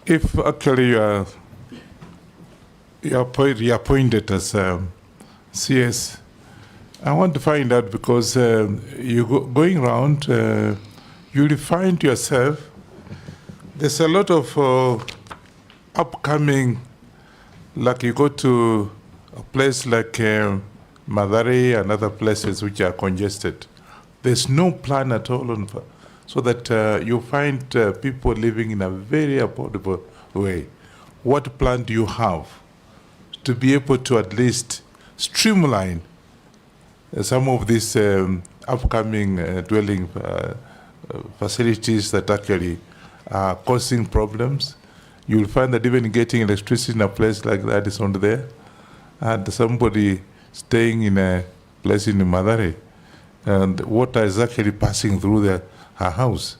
If actually you are reappointed as CS, I want to find out, because going around, you'll find yourself, there's a lot of upcoming, like you go to a place like Mathare and other places which are congested. There's no plan at all so that you find people living in a very affordable way. What plan do you have to be able to at least streamline some of these upcoming dwelling facilities that actually are causing problems? You'll find that even getting electricity in a place like that is not there. And somebody staying in a place in Mathare, and water is actually passing through her house.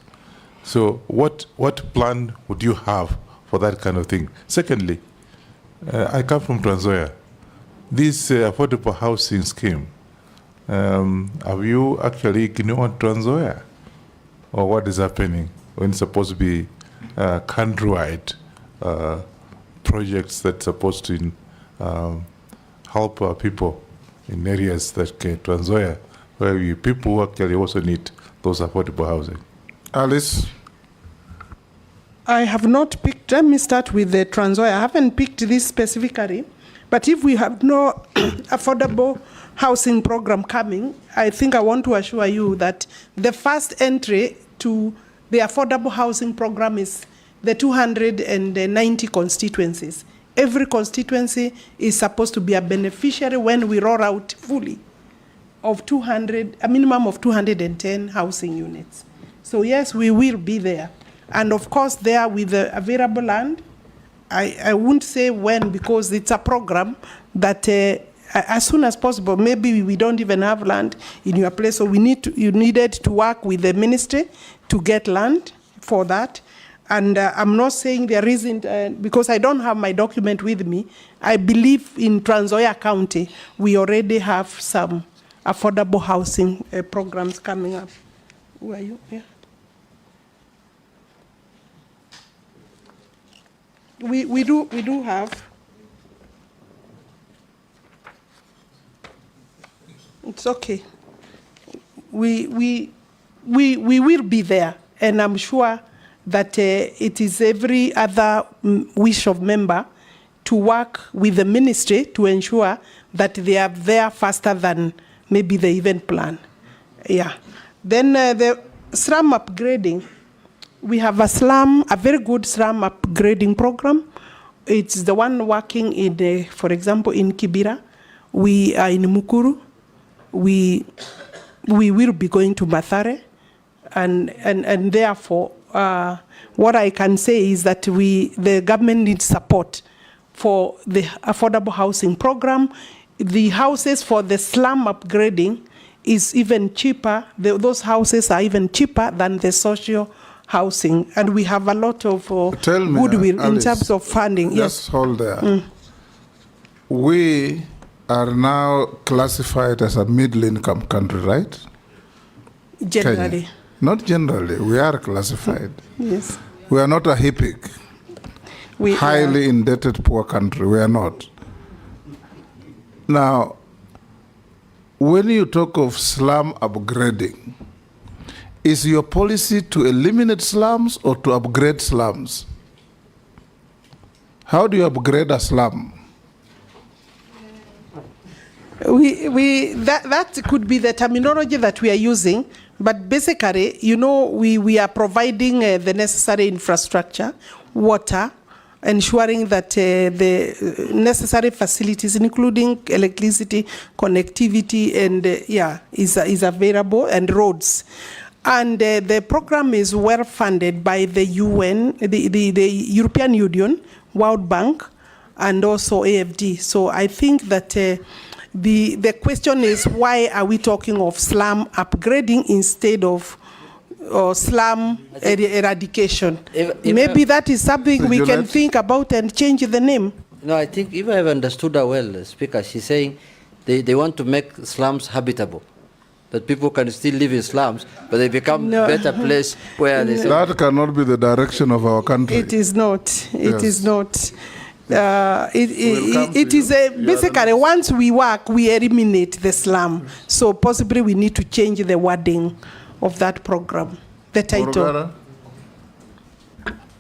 So what plan would you have for that kind of thing? Secondly, I come from Trans Nzoia. This affordable housing scheme, have you actually ignored Trans Nzoia? Or what is happening when it's supposed to be countrywide projects that's supposed to help people in areas that Trans Nzoia, where people who actually also need those affordable housing? Alice? I have not picked, let me start with the Trans Nzoia. I haven't picked this specifically, but if we have no affordable housing program coming, I think I want to assure you that the first entry to the affordable housing program is the 290 constituencies. Every constituency is supposed to be a beneficiary when we roll out fully of a minimum of 210 housing units. So yes, we will be there. And of course, there with the available land, I won't say when, because it's a program that as soon as possible, maybe we don't even have land in your place, so you needed to work with the ministry to get land for that. And I'm not saying there isn't, because I don't have my document with me. I believe in Trans Nzoia County, we already have some affordable housing programs coming up. Where are you? Yeah. We do have. It's okay. We will be there, and I'm sure that it is every other wish of member to work with the ministry to ensure that they are there faster than maybe they even plan. Yeah. Then the slum upgrading. We have a very good slum upgrading program. It's the one working in, for example, in Kibera. We are in Mukuru. We will be going to Mathare, and therefore, what I can say is that the government needs support for the affordable housing program. The houses for the slum upgrading is even cheaper. Those houses are even cheaper than the social housing, and we have a lot of goodwill in terms of funding. Just hold there. We are now classified as a middle-income country, right? Generally. Kenya. Not generally, we are classified. Yes. We are not a HIPIC, highly indebted poor country. We are not. Now, when you talk of slum upgrading, is your policy to eliminate slums or to upgrade slums? How do you upgrade a slum? That could be the terminology that we are using, but basically, we are providing the necessary infrastructure, water, ensuring that the necessary facilities, including electricity, connectivity, and is available, and roads. And the program is well funded by the UN, the European Union, World Bank, and also AFD. So I think that the question is, why are we talking of slum upgrading instead of slum eradication? Maybe that is something we can think about and change the name. No, I think if I have understood her well, Speaker, she's saying they want to make slums habitable. that people can still live in slums, but they become better place where they say, That cannot be the direction of our country. It is not. It Yes. is not. We'll come It to is basically once we work, we eliminate the slum. So possibly we need to change the wording of that program, the title. Morogara?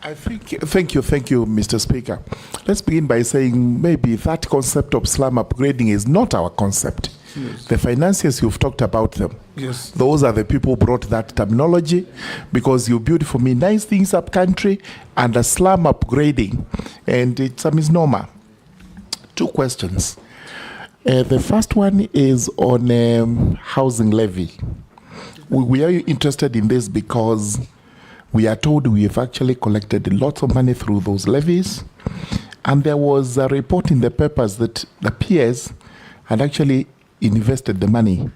I think, thank you, Mr. Speaker. Let's begin by saying maybe that concept of slum upgrading is not our concept. Yes. The financiers, you've talked about them. Yes. Those are the people who brought that terminology, because you build for me nice things up country and a slum upgrading, and it's a misnomer. Two questions. The first one is on housing levy. We are interested in this because we are told we have actually collected lots of money through those levies. And there was a report in the papers that the PS had actually invested the money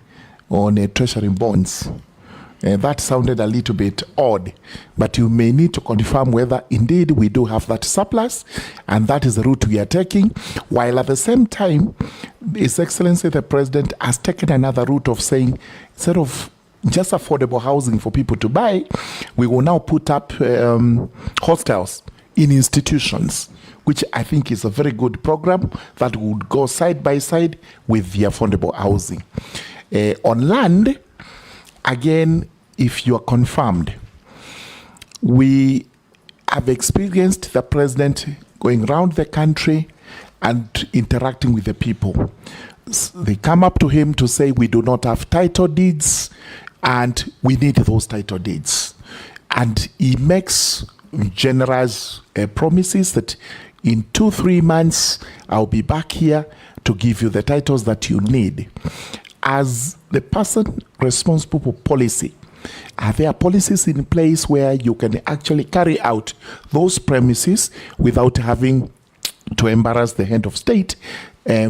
on treasury bonds. That sounded a little bit odd, but you may need to confirm whether indeed we do have that surplus, and that is the route we are taking, while at the same time, His Excellency the President has taken another route of saying, instead of just affordable housing for people to buy, we will now put up hostels in institutions, which I think is a very good program that would go side by side with the affordable housing. On land, again, if you are confirmed, we have experienced the president going around the country and interacting with the people. They come up to him to say, we do not have title deeds, and we need those title deeds. And he makes generous promises that in 2-3 months, I'll be back here to give you the titles that you need. As the person responsible for policy, are there policies in place where you can actually carry out those premises without having to embarrass the head of state,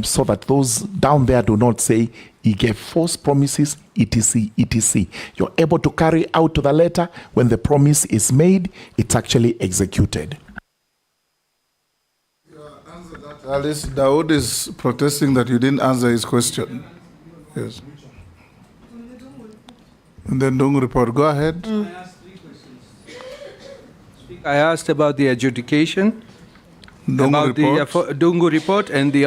so that those down there do not say he gave false promises, etc., etc. You're able to carry out to the letter when the promise is made, it's actually executed. Alice, Dawood is protesting that you didn't answer his question. Yes. And then Dung report. Go ahead. I asked about the adjudication, Dung about report. the Dungu report and the